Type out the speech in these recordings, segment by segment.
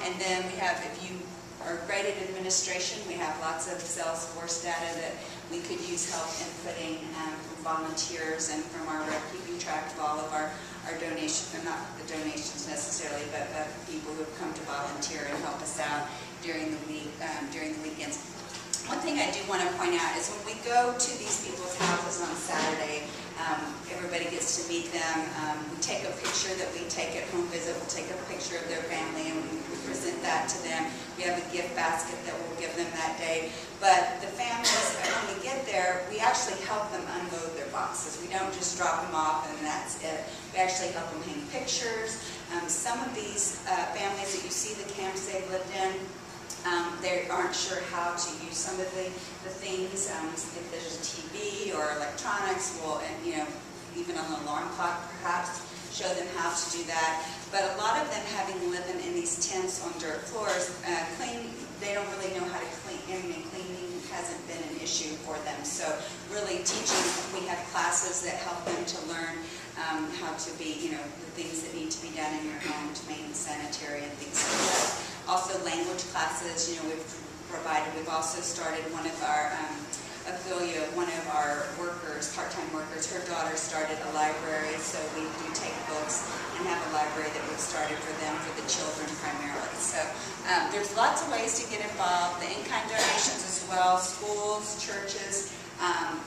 And then we have, if you are great at administration, we have lots of Salesforce data that we could use help inputting from volunteers and from our rep, keeping track of all of our donations, not the donations necessarily, but people who have come to volunteer and help us out during the week, during the weekends. One thing I do want to point out is when we go to these people's houses on Saturday, everybody gets to meet them. We take a picture that we take at home visit. We'll take a picture of their family and we present that to them. We have a gift basket that we'll give them that day. But the families, when we get there, we actually help them unload their boxes. We don't just drop them off and that's it. We actually help them hang pictures. Some of these families that you see the camps they've lived in, they aren't sure how to use some of the things. If there's a TV or electronics, we'll, even on the alarm clock perhaps, show them how to do that. But a lot of them, having lived in these tents on dirt floors, they don't really know how to clean. Cleaning hasn't been an issue for them. So really teaching, we have classes that help them to learn how to be, the things that need to be done in your home to maintain sanitary and things like that. Also language classes, we've also started one of our one of our workers, part-time workers, her daughter started a library, so we do take books and have a library that we've started for them, for the children primarily. So there's lots of ways to get involved, the in-kind donations as well, schools, churches.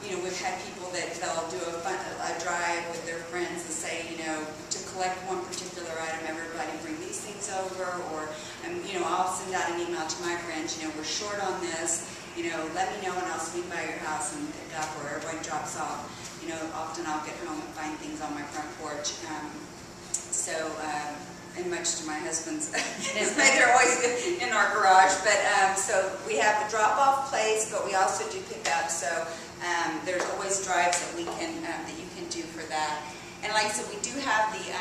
We've had people that they'll do a drive with their friends and say, to collect one particular item, everybody bring these things over, or, I'll send out an email to my friends, we're short on this, let me know and I'll swing by your house and pick up, or everybody drops off. Often I'll get home and find things on my front porch. And much to my husband's, they're always in our garage. But so we have a drop-off place, but we also do pick up. So there's always drives that we can that you can do for that. And like I said, we do have the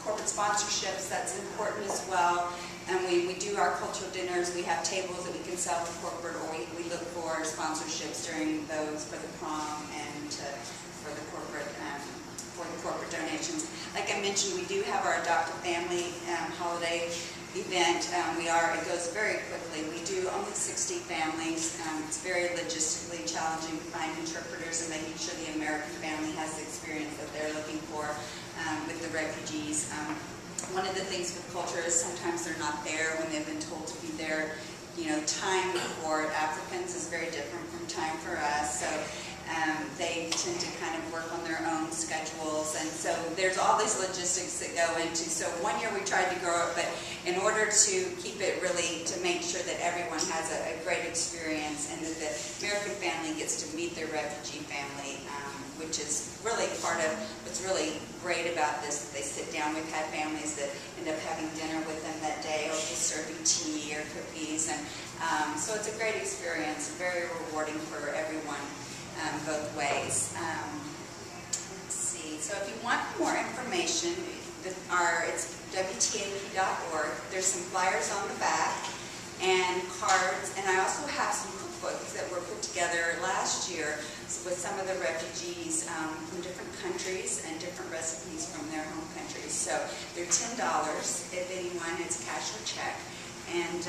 corporate sponsorships. That's important as well. And we do our cultural dinners. We have tables that we can sell to corporate, or we look for sponsorships during those for the prom and for the corporate donations. Like I mentioned, we do have our Adopt a Family holiday event. It goes very quickly. We do only 60 families. It's very logistically challenging to find interpreters and making sure the American family has the experience that they're looking for with the refugees. One of the things with culture is sometimes they're not there when they've been told to be there. Time for Africans is very different from time for us. So they tend to kind of work on their own schedules, and so there's all these logistics that go into. So one year we tried to grow it, but in order to keep it really, to make sure that everyone has a great experience and that the American family gets to meet their refugee family, which is really part of what's really great about this, that they sit down. We've had families that end up having dinner with them that day, or just serving tea or cookies, and so it's a great experience, very rewarding for everyone. Both ways. Let's see. So if you want more information, it's WTAP.org. There's some flyers on the back and cards, and I also have some cookbooks that were put together last year with some of the refugees from different countries and different recipes from their home countries. So they're $10 if anyone. It's cash or check, and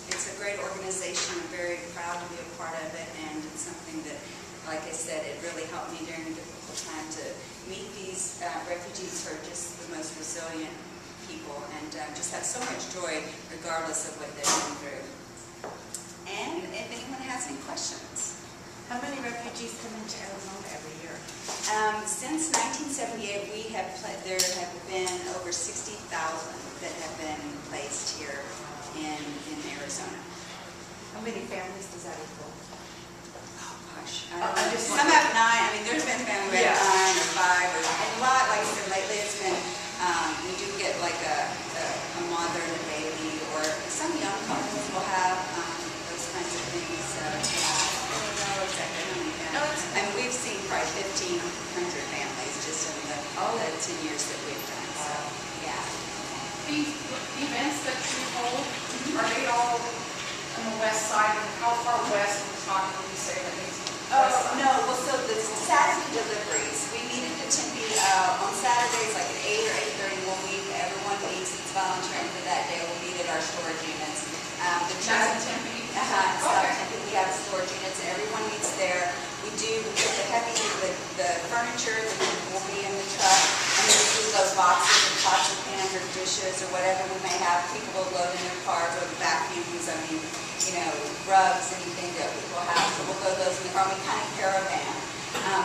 it's a great organization. I'm very proud to be a part of it, and it's something that, like I said, it really helped me during a difficult time to meet these refugees who are just the most resilient people, and just have so much joy regardless of what they're going through. And if anyone has any questions. How many refugees come into Arizona every year? Since 1978, there have been over 60,000 that have been placed here in Arizona. How many families does that equal? Oh gosh, some have 9. I mean, there's been families with 9 or 5, and a lot. Like I said, lately it's been we do get like a mother and a baby, or some young couples will have those kinds of things. I don't know exactly how many families. And we've seen probably 1,500 families just in the 10 years that we've done. So yeah. These events that you hold, are they all on the west side? And how far west we're talking when you say that it's no, well, so the Saturday deliveries, we meet at the Tempe on Saturdays, like at 8 or 8:30. Everyone meets, it's volunteering for that day. We'll meet at get our storage units. The That's church, in Tempe? Tempe, we have storage units, and everyone meets there. We put the heavy, the furniture that will be in the truck, and then we do those boxes and pots and pans or dishes or whatever we may have. People will load in their cars or vacuums, rugs, anything that people have, so we'll load those in the car. We kind of caravan.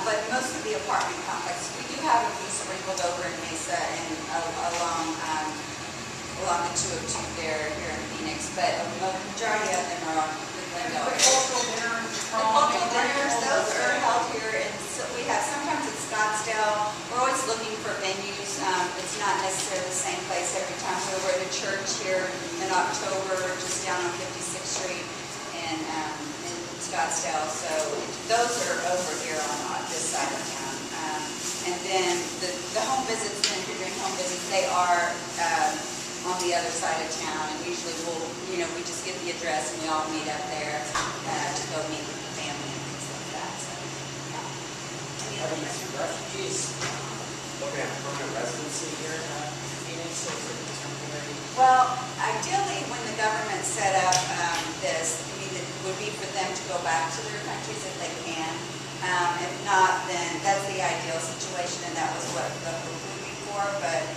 But most of the apartment complex, we do have a few sprinkled over in Mesa and along the 202 there here in Phoenix, but a majority of them are on the Glendale The area. cultural dinners, The cultural dinners, those are held here, and so we have, sometimes it's Scottsdale. We're always looking for venues. It's not necessarily the same place every time. We were at a church here in October, just down on 56th Street in Scottsdale. So those are over here on this side of town. And then the home visits, then if you're doing home visits, they are on the other side of town. And usually we just get the address and we all meet up there to go meet with the family and things like that. So, yeah. Are these refugees looking at permanent residency here in Phoenix, or is it temporary? Well, ideally, when the government set up this, it would be for them to go back to their countries if they can. If not, then that's the ideal situation, and that was what the hope would be for. But